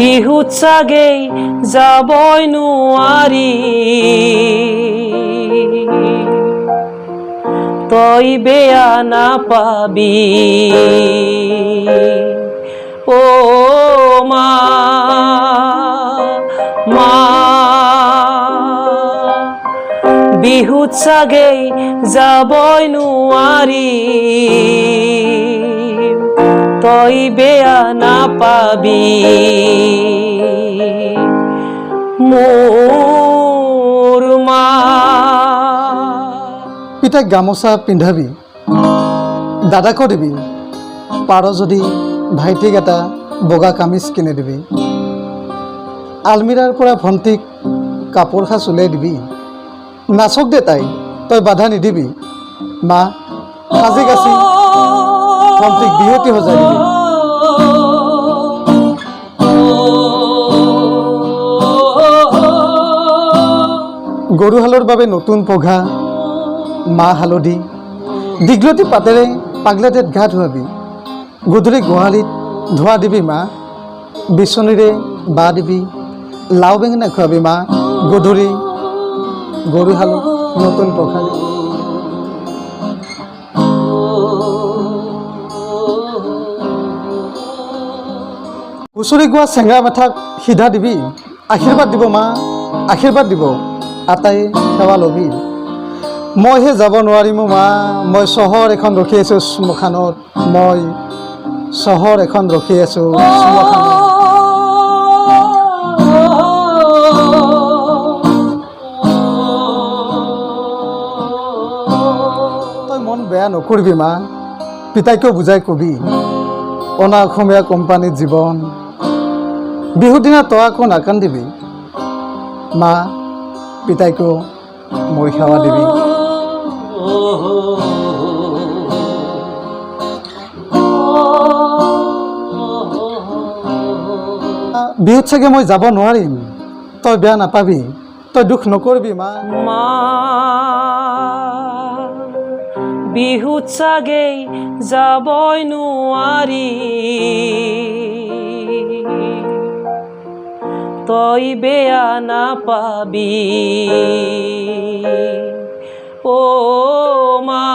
বিহুত চাগেই যাবই নোৱাৰি তই বেয়া নাপাবি ও মা মা বিহুত চাগেই যাবই নোৱাৰি তই বেয়া নাপাবি মোৰ মা। পিতাক গামোচা পিন্ধাবি, দাদাকো দিবি, পাৰ যদি ভাইটিক এটা বগা কামিজ কিনি দিবি। আলমিৰাৰ পৰা ভণ্টিক কাপোৰ সাজ উলিয়াই দিবি। নাচক দে তাই, তই বাধা নিদিবি। মা সাজি কাচি ভণ্টিক বিহুতি সজাই দিবি। গৰুহালৰ বাবে নতুন পঘা, মাহ হালধি, দীঘলতি পাতেৰে পাগলাতেত গা ধুৱাবি। গধূলি গোহালিত ধোৱা দিবি মা, বিচনীৰে বা দিবি। লাও বেঙেনা খুৱাবি মা, গধূলি গৰুহালত নতুন পঘাৰে। হুঁচৰি গোৱা চেঙা মেথাক সিধা দিবি। আশীৰ্বাদ দিব মা, আশীৰ্বাদ দিব, আটাই সেৱা ল'বি। মইহে যাব নোৱাৰিম মা, মই চহৰ এখন ৰখি আছোঁ শ্মশানত, মই চহৰ এখন ৰখি আছোঁ শ্মশানত। তই মন বেয়া নকৰিবি মা, পিতাইকেও বুজাই কবি। অনা অসমীয়া কোম্পানীত জীৱন, বিহুৰ দিনা তই আকৌ নাকান্দিবি। মা পিতাইকো মোৰ সেৱা দিবি। বিহুত চাগে মই যাব নোৱাৰিম, তই বেয়া নাপাবি, তই দুখ নকৰিবি মা। মা বিহুত চাগেই যাবই নোৱাৰি তই বেয়া নাপাবি ও মা।